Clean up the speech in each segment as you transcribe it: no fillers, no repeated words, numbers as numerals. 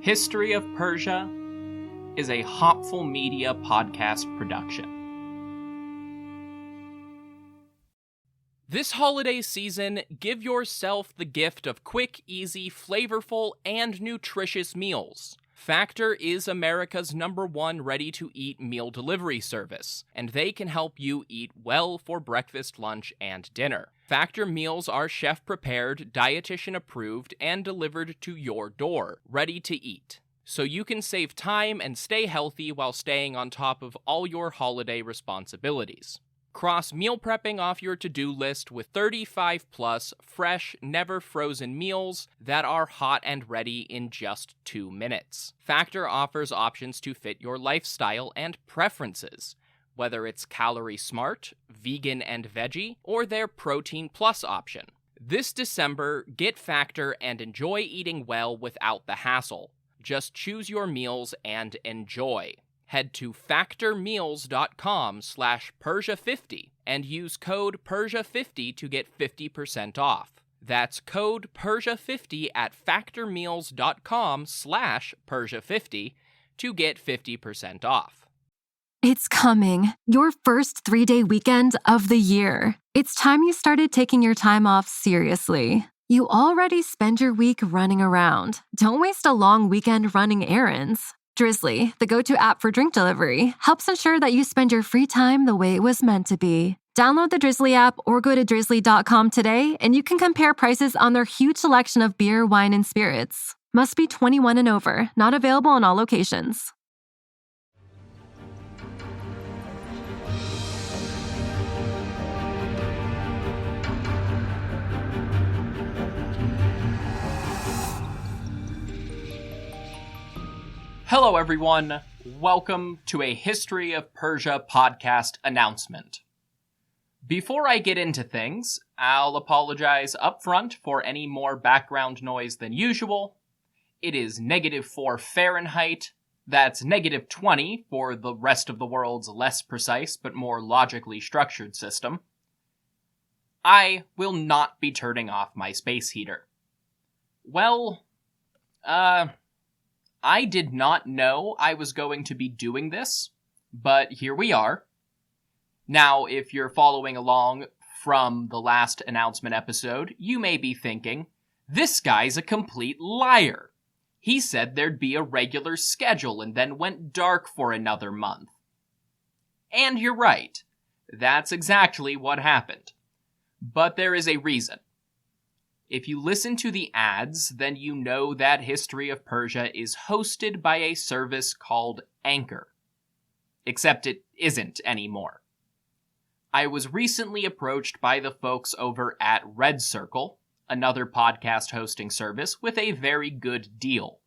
History of Persia is a Hopful Media podcast production. This holiday season, give yourself the gift of quick, easy, flavorful, and nutritious meals. Factor is America's #1 ready-to-eat meal delivery service, and they can help you eat well for breakfast, lunch, and dinner. Factor meals are chef-prepared, dietitian-approved, and delivered to your door, ready to eat. So you can save time and stay healthy while staying on top of all your holiday responsibilities. Cross meal prepping off your to-do list with 35-plus fresh, never-frozen meals that are hot and ready in just 2 minutes. Factor offers options to fit your lifestyle and preferences, whether it's calorie smart, vegan and veggie, or their protein plus option. This December, get Factor and enjoy eating well without the hassle. Just choose your meals and enjoy. Head to factormeals.com/Persia50 and use code Persia50 to get 50% off. That's code Persia50 at factormeals.com/Persia50 to get 50% off. It's coming. Your first 3-day weekend of the year. It's time you started taking your time off seriously. You already spend your week running around. Don't waste a long weekend running errands. Drizzly, the go-to app for drink delivery, helps ensure that you spend your free time the way it was meant to be. Download the Drizzly app or go to drizzly.com today, and you can compare prices on their huge selection of beer, wine, and spirits. Must be 21 and over. Not available in all locations. Hello everyone, welcome to a History of Persia podcast announcement. Before I get into things, I'll apologize up front for any more background noise than usual. It is -4 Fahrenheit, that's -20 for the rest of the world's less precise but more logically structured system. I will not be turning off my space heater. Well, I did not know I was going to be doing this, but here we are. Now, if you're following along from the last announcement episode, you may be thinking, this guy's a complete liar. He said there'd be a regular schedule and then went dark for another month. And you're right. That's exactly what happened. But there is a reason. If you listen to the ads, then you know that History of Persia is hosted by a service called Anchor. Except it isn't anymore. I was recently approached by the folks over at Red Circle, another podcast hosting service, with a very good deal.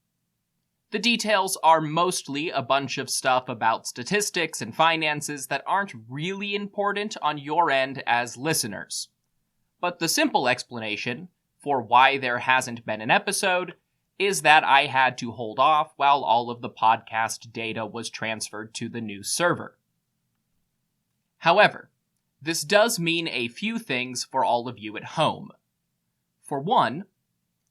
The details are mostly a bunch of stuff about statistics and finances that aren't really important on your end as listeners. But the simple explanation for why there hasn't been an episode is that I had to hold off while all of the podcast data was transferred to the new server. However, this does mean a few things for all of you at home. For one,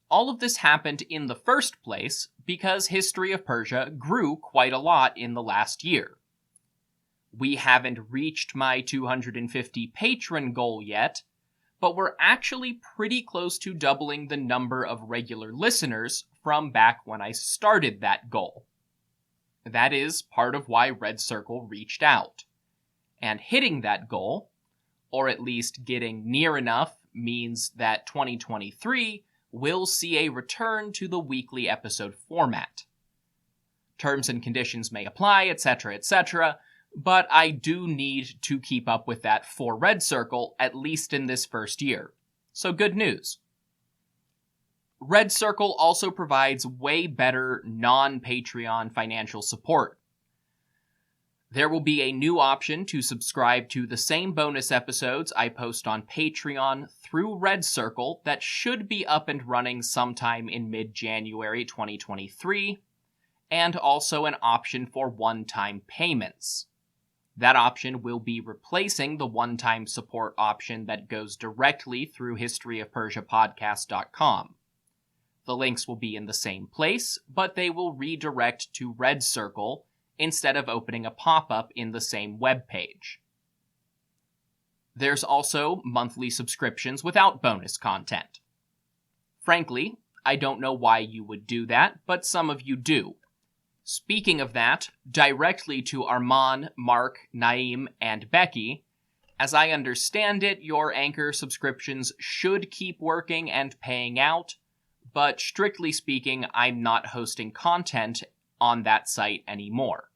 all of this happened in the first place because History of Persia grew quite a lot in the last year. We haven't reached my 250 patron goal yet, but we're actually pretty close to doubling the number of regular listeners from back when I started that goal. That is part of why Red Circle reached out. And hitting that goal, or at least getting near enough, means that 2023 will see a return to the weekly episode format. Terms and conditions may apply, etc., etc., but I do need to keep up with that for Red Circle, at least in this first year. So good news. Red Circle also provides way better non-Patreon financial support. There will be a new option to subscribe to the same bonus episodes I post on Patreon through Red Circle that should be up and running sometime in mid-January 2023, and also an option for one-time payments. That option will be replacing the one-time support option that goes directly through historyofpersiapodcast.com. The links will be in the same place, but they will redirect to Red Circle instead of opening a pop-up in the same web page. There's also monthly subscriptions without bonus content. Frankly, I don't know why you would do that, but some of you do. Speaking of that, directly to Arman, Mark, Naeem, and Becky, as I understand it, your Anchor subscriptions should keep working and paying out, but strictly speaking, I'm not hosting content on that site anymore.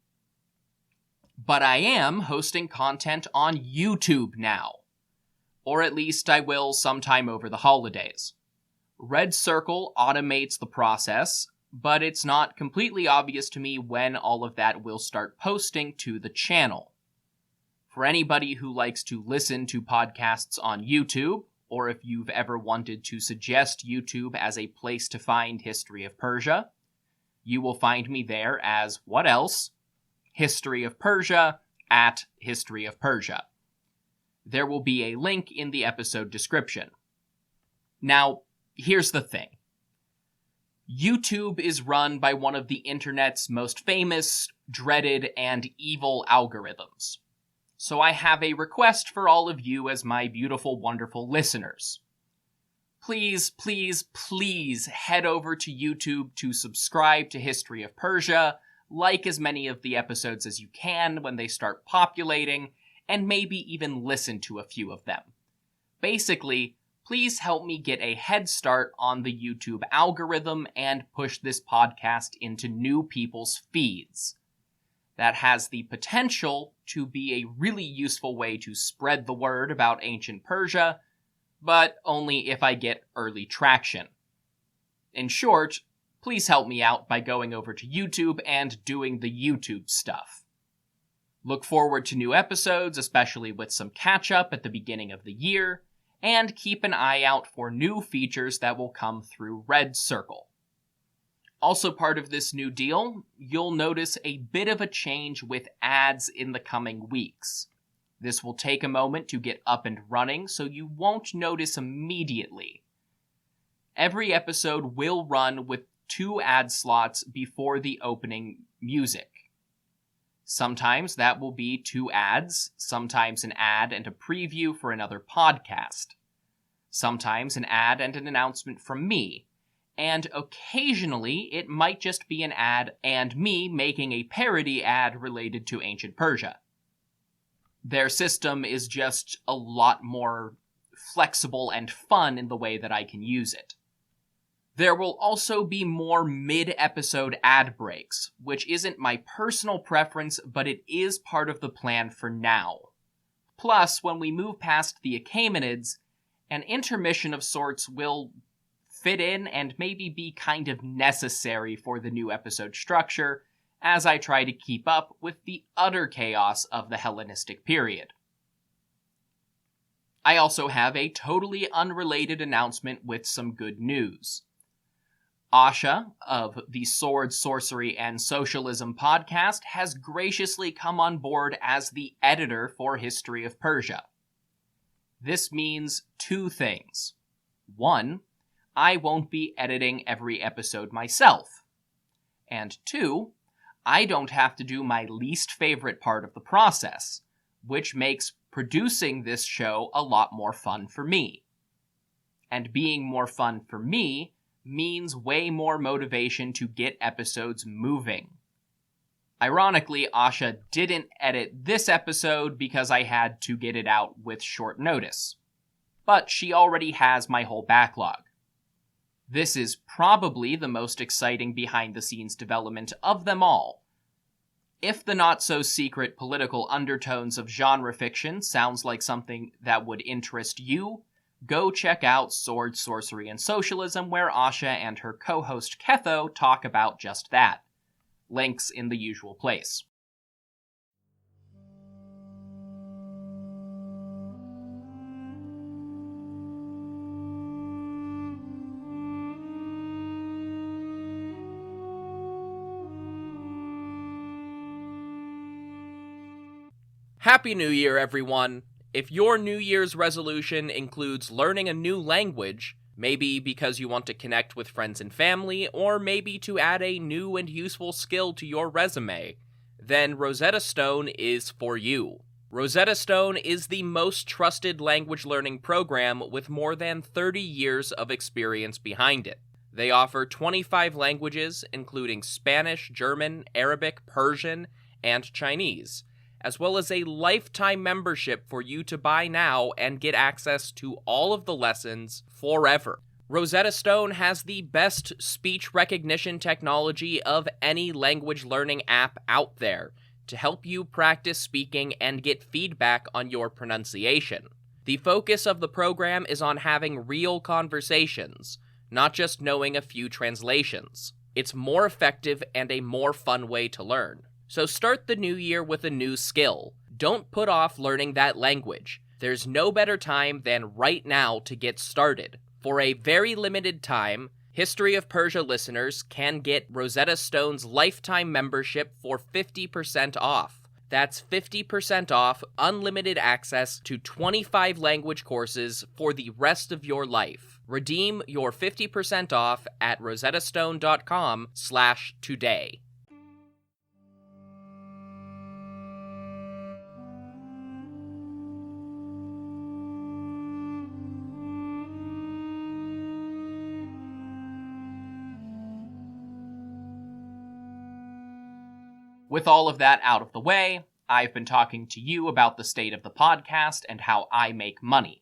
But I am hosting content on YouTube now. Or at least I will sometime over the holidays. Red Circle automates the process, but it's not completely obvious to me when all of that will start posting to the channel. For anybody who likes to listen to podcasts on YouTube, or if you've ever wanted to suggest YouTube as a place to find History of Persia, you will find me there as what else? History of Persia at History of Persia. There will be a link in the episode description. Now, here's the thing. YouTube is run by one of the internet's most famous, dreaded, and evil algorithms. So I have a request for all of you as my beautiful, wonderful listeners. Please, please, please head over to YouTube to subscribe to History of Persia, like as many of the episodes as you can when they start populating, and maybe even listen to a few of them. Basically, please help me get a head start on the YouTube algorithm and push this podcast into new people's feeds. That has the potential to be a really useful way to spread the word about ancient Persia, but only if I get early traction. In short, please help me out by going over to YouTube and doing the YouTube stuff. Look forward to new episodes, especially with some catch-up at the beginning of the year, and keep an eye out for new features that will come through Red Circle. Also part of this new deal, you'll notice a bit of a change with ads in the coming weeks. This will take a moment to get up and running, so you won't notice immediately. Every episode will run with 2 ad slots before the opening music. Sometimes that will be 2 ads, sometimes an ad and a preview for another podcast. Sometimes an ad and an announcement from me. And occasionally it might just be an ad and me making a parody ad related to ancient Persia. Their system is just a lot more flexible and fun in the way that I can use it. There will also be more mid-episode ad breaks, which isn't my personal preference, but it is part of the plan for now. Plus, when we move past the Achaemenids, an intermission of sorts will fit in and maybe be kind of necessary for the new episode structure, as I try to keep up with the utter chaos of the Hellenistic period. I also have a totally unrelated announcement with some good news. Asha, of the Sword, Sorcery, and Socialism podcast, has graciously come on board as the editor for History of Persia. This means 2 things. 1, I won't be editing every episode myself. And 2, I don't have to do my least favorite part of the process, which makes producing this show a lot more fun for me. And being more fun for me means way more motivation to get episodes moving. Ironically, Asha didn't edit this episode because I had to get it out with short notice. But she already has my whole backlog. This is probably the most exciting behind-the-scenes development of them all. If the not-so-secret political undertones of genre fiction sounds like something that would interest you, go check out Sword, Sorcery, and Socialism, where Asha and her co-host Ketho talk about just that. Links in the usual place. Happy New Year, everyone! If your New Year's resolution includes learning a new language, Maybe because you want to connect with friends and family, or maybe to add a new and useful skill to your resume, then Rosetta Stone is for you. Rosetta Stone is the most trusted language learning program with more than 30 years of experience behind it. They offer 25 languages, including Spanish, German, Arabic, Persian, and Chinese, as well as a lifetime membership for you to buy now and get access to all of the lessons forever. Rosetta Stone has the best speech recognition technology of any language learning app out there to help you practice speaking and get feedback on your pronunciation. The focus of the program is on having real conversations, not just knowing a few translations. It's more effective and a more fun way to learn. So start the new year with a new skill. Don't put off learning that language. There's no better time than right now to get started. For a very limited time, History of Persia listeners can get Rosetta Stone's lifetime membership for 50% off. That's 50% off unlimited access to 25 language courses for the rest of your life. Redeem your 50% off at rosettastone.com/today. With all of that out of the way, I've been talking to you about the state of the podcast and how I make money.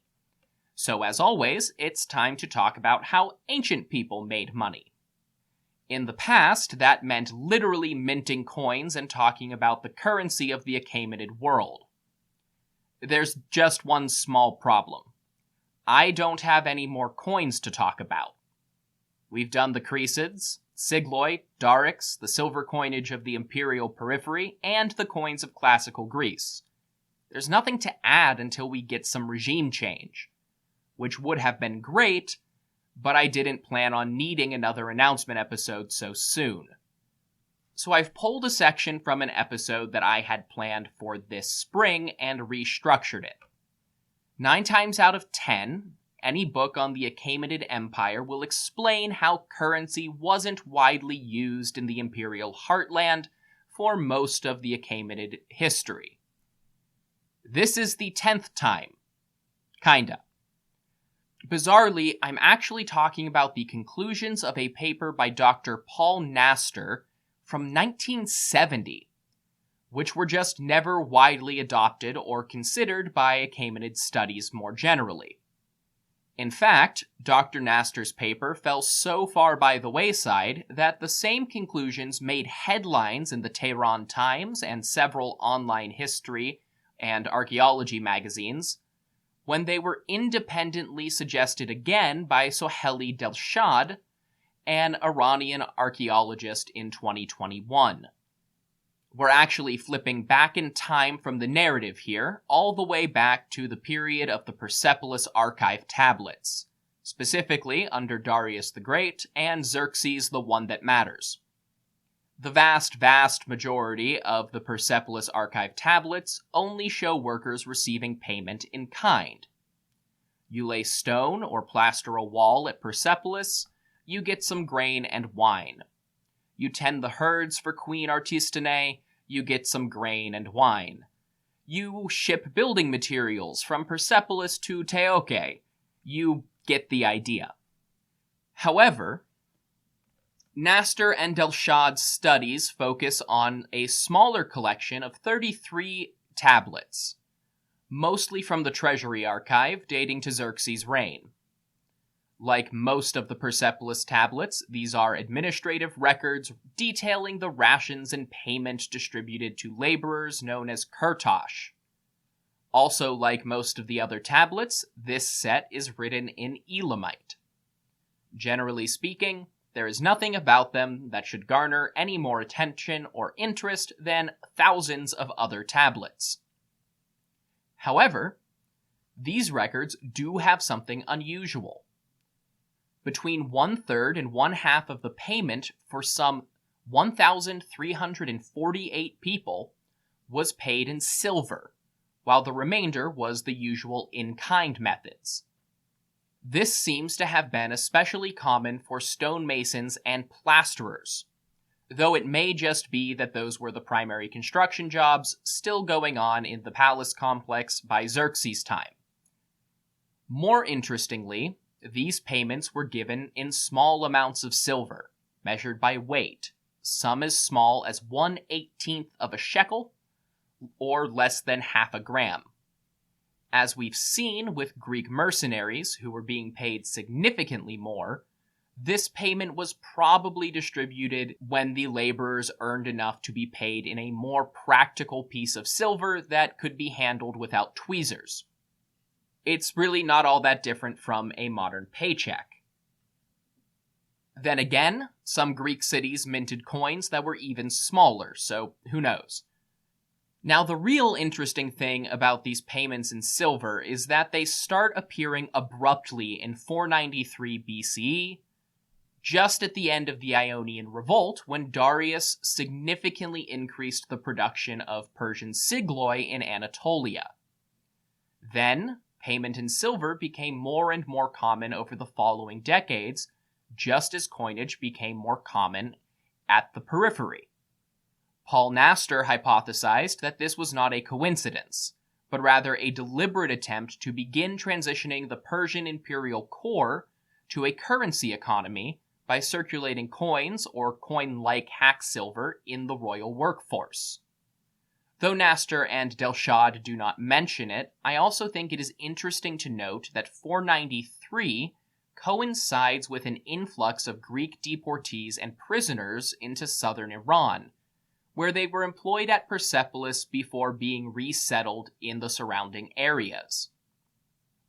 So as always, it's time to talk about how ancient people made money. In the past, that meant literally minting coins and talking about the currency of the Achaemenid world. There's just one small problem. I don't have any more coins to talk about. We've done the Cresids, Sigloi, Darics, the silver coinage of the imperial periphery, and the coins of classical Greece. There's nothing to add until we get some regime change, which would have been great, but I didn't plan on needing another announcement episode so soon. So I've pulled a section from an episode that I had planned for this spring and restructured it. 9 times out of 10, any book on the Achaemenid Empire will explain how currency wasn't widely used in the imperial heartland for most of the Achaemenid history. This is the 10th time. Kinda. Bizarrely, I'm actually talking about the conclusions of a paper by Dr. Paul Nastor from 1970, which were just never widely adopted or considered by Achaemenid studies more generally. In fact, Dr. Nastor's paper fell so far by the wayside that the same conclusions made headlines in the Tehran Times and several online history and archaeology magazines when they were independently suggested again by Sohaili Delshad, an Iranian archaeologist, in 2021. We're actually flipping back in time from the narrative here, all the way back to the period of the Persepolis archive tablets, specifically under Darius the Great and Xerxes the One That Matters. The vast majority of the Persepolis archive tablets only show workers receiving payment in kind. You lay stone or plaster a wall at Persepolis, you get some grain and wine. You tend the herds for Queen Artistine, you get some grain and wine. You ship building materials from Persepolis to Teoke. You get the idea. However, Nastor and Delshad's studies focus on a smaller collection of 33 tablets, mostly from the Treasury Archive dating to Xerxes' reign. Like most of the Persepolis tablets, these are administrative records detailing the rations and payment distributed to laborers known as kurtosh. Also, like most of the other tablets, this set is written in Elamite. Generally speaking, there is nothing about them that should garner any more attention or interest than thousands of other tablets. However, these records do have something unusual. Between 1/3 and 1/2 of the payment for some 1,348 people was paid in silver, while the remainder was the usual in-kind methods. This seems to have been especially common for stonemasons and plasterers, though it may just be that those were the primary construction jobs still going on in the palace complex by Xerxes' time. More interestingly, these payments were given in small amounts of silver, measured by weight, some as small as 1/18 of a shekel, or less than half a gram. As we've seen with Greek mercenaries who were being paid significantly more, this payment was probably distributed when the laborers earned enough to be paid in a more practical piece of silver that could be handled without tweezers. It's really not all that different from a modern paycheck. Then again, some Greek cities minted coins that were even smaller, so who knows? Now, the real interesting thing about these payments in silver is that they start appearing abruptly in 493 BCE, just at the end of the Ionian Revolt, when Darius significantly increased the production of Persian sigloi in Anatolia. Then, payment in silver became more and more common over the following decades, just as coinage became more common at the periphery. Paul Nastor hypothesized that this was not a coincidence, but rather a deliberate attempt to begin transitioning the Persian imperial core to a currency economy by circulating coins or coin-like hack silver in the royal workforce. Though Nastor and Delshad do not mention it, I also think it is interesting to note that 493 coincides with an influx of Greek deportees and prisoners into southern Iran, where they were employed at Persepolis before being resettled in the surrounding areas.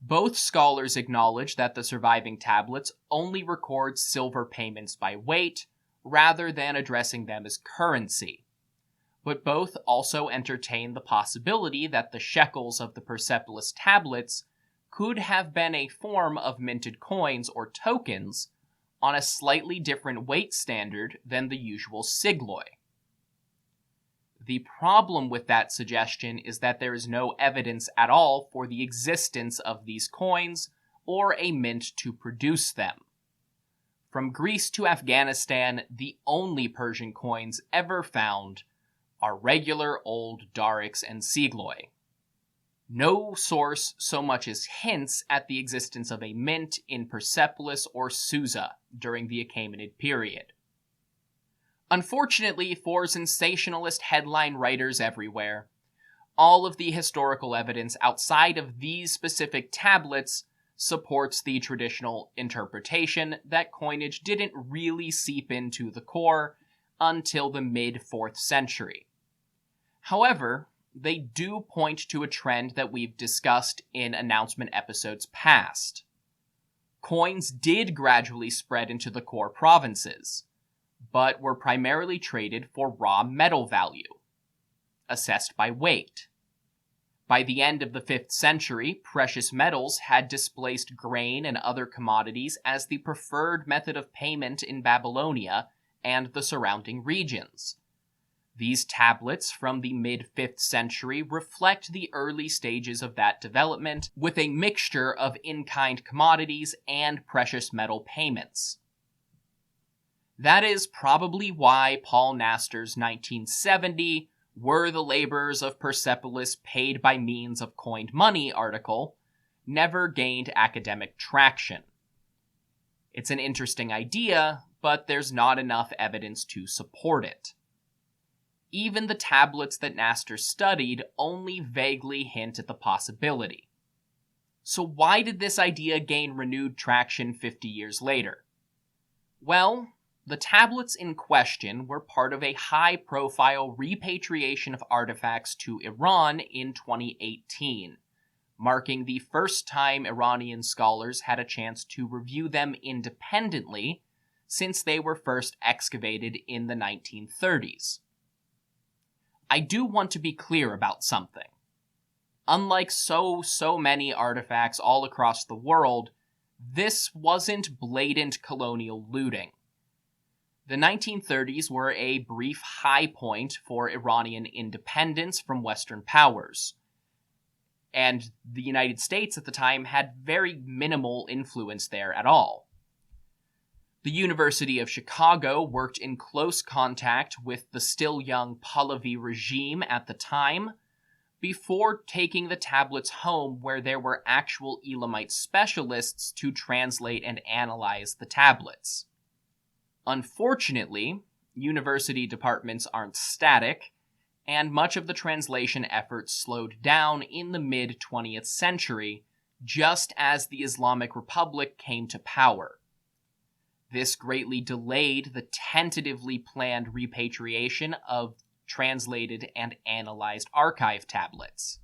Both scholars acknowledge that the surviving tablets only record silver payments by weight, rather than addressing them as currency. But both also entertain the possibility that the shekels of the Persepolis tablets could have been a form of minted coins or tokens on a slightly different weight standard than the usual sigloi. The problem with that suggestion is that there is no evidence at all for the existence of these coins or a mint to produce them. From Greece to Afghanistan, the only Persian coins ever found are regular old darics and sigloi. No source so much as hints at the existence of a mint in Persepolis or Susa during the Achaemenid period. Unfortunately for sensationalist headline writers everywhere, all of the historical evidence outside of these specific tablets supports the traditional interpretation that coinage didn't really seep into the core until the mid-4th century. However, they do point to a trend that we've discussed in announcement episodes past. Coins did gradually spread into the core provinces, but were primarily traded for raw metal value, assessed by weight. By the end of the 5th century, precious metals had displaced grain and other commodities as the preferred method of payment in Babylonia and the surrounding regions. These tablets from the mid-5th century reflect the early stages of that development, with a mixture of in-kind commodities and precious metal payments. That is probably why Paul Nastor's 1970 "Were the laborers of Persepolis paid by means of coined money" article never gained academic traction. It's an interesting idea, but there's not enough evidence to support it. Even the tablets that Nastor studied only vaguely hint at the possibility. So why did this idea gain renewed traction 50 years later? Well, the tablets in question were part of a high-profile repatriation of artifacts to Iran in 2018, marking the first time Iranian scholars had a chance to review them independently since they were first excavated in the 1930s. I do want to be clear about something. Unlike so many artifacts all across the world, this wasn't blatant colonial looting. The 1930s were a brief high point for Iranian independence from Western powers. and the United States at the time had very minimal influence there at all. The University of Chicago worked in close contact with the still young Pahlavi regime at the time, before taking the tablets home where there were actual Elamite specialists to translate and analyze the tablets. Unfortunately, university departments aren't static, and much of the translation effort slowed down in the mid-20th century, just as the Islamic Republic came to power. This greatly delayed the tentatively planned repatriation of translated and analyzed archive tablets.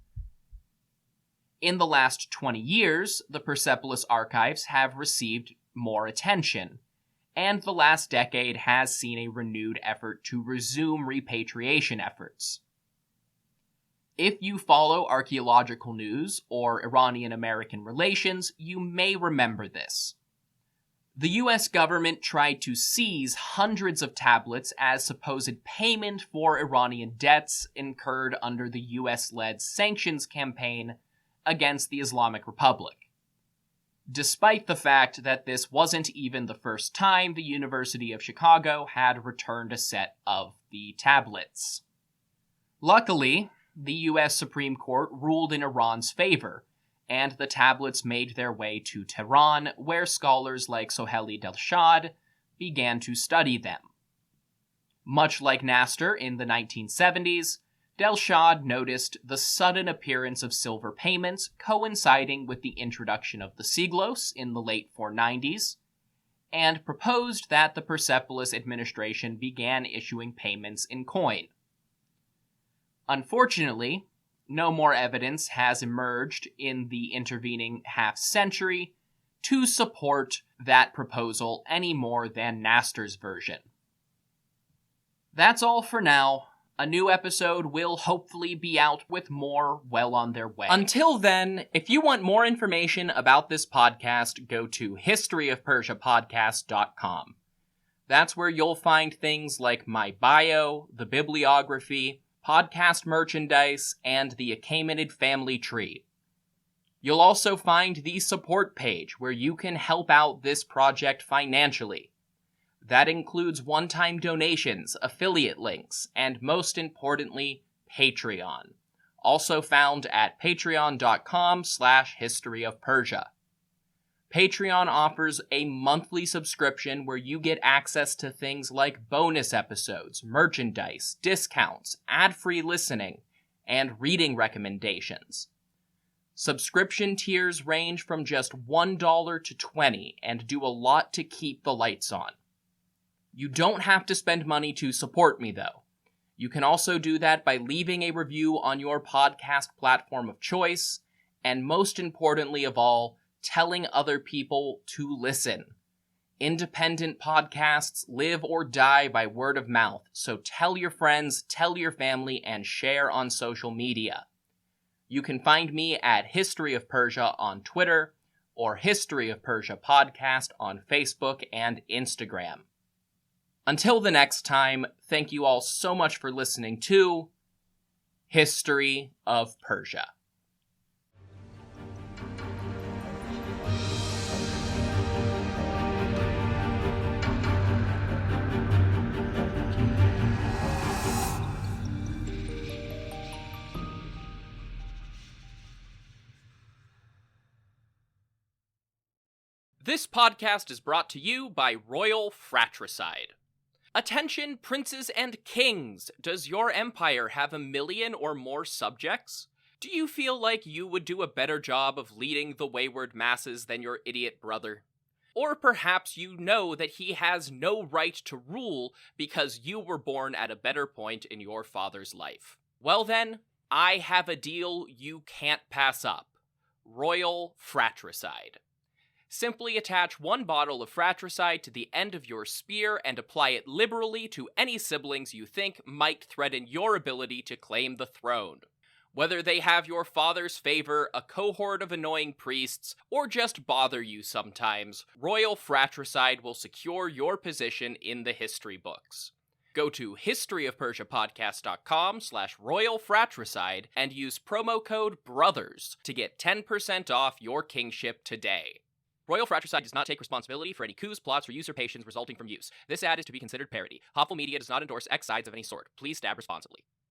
In the last 20 years, the Persepolis archives have received more attention, and the last decade has seen a renewed effort to resume repatriation efforts. If you follow archaeological news or Iranian-American relations, you may remember this. The US government tried to seize hundreds of tablets as supposed payment for Iranian debts incurred under the US-led sanctions campaign against the Islamic Republic. Despite the fact that this wasn't even the first time the University of Chicago had returned a set of the tablets. Luckily, the US Supreme Court ruled in Iran's favor, and the tablets made their way to Tehran, where scholars like Sohaili Delshad began to study them. Much like Nasser in the 1970s, Delshad noticed the sudden appearance of silver payments coinciding with the introduction of the siglos in the late 490s, and proposed that the Persepolis administration began issuing payments in coin. Unfortunately, no more evidence has emerged in the intervening half-century to support that proposal any more than Nasser's version. That's all for now. A new episode will hopefully be out with more well on their way. Until then, if you want more information about this podcast, go to historyofpersiapodcast.com. That's where you'll find things like my bio, the bibliography, podcast merchandise, and the Achaemenid family tree. You'll also find the support page where you can help out this project financially. That includes one-time donations, affiliate links, and most importantly, Patreon. Also found at patreon.com/historyofpersia. Patreon offers a monthly subscription where you get access to things like bonus episodes, merchandise, discounts, ad-free listening, and reading recommendations. Subscription tiers range from just $1 to $20 and do a lot to keep the lights on. You don't have to spend money to support me, though. You can also do that by leaving a review on your podcast platform of choice, and most importantly of all, telling other people to listen. Independent podcasts live or die by word of mouth, so tell your friends, tell your family, and share on social media. You can find me at History of Persia on Twitter, or History of Persia Podcast on Facebook and Instagram. Until the next time, thank you all so much for listening to History of Persia. This podcast is brought to you by Royal Fratricide. Attention, princes and kings! Does your empire have 1 million or more subjects? Do you feel like you would do a better job of leading the wayward masses than your idiot brother? Or perhaps you know that he has no right to rule because you were born at a better point in your father's life. Well then, I have a deal you can't pass up. Royal Fratricide. Simply attach 1 bottle of fratricide to the end of your spear and apply it liberally to any siblings you think might threaten your ability to claim the throne. Whether they have your father's favor, a cohort of annoying priests, or just bother you sometimes, Royal Fratricide will secure your position in the history books. Go to historyofpersiapodcast.com/royal fratricide and use promo code BROTHERS to get 10% off your kingship today. Royal Fratricide does not take responsibility for any coups, plots, or usurpations resulting from use. This ad is to be considered parody. Hopful Media does not endorse X sides of any sort. Please stab responsibly.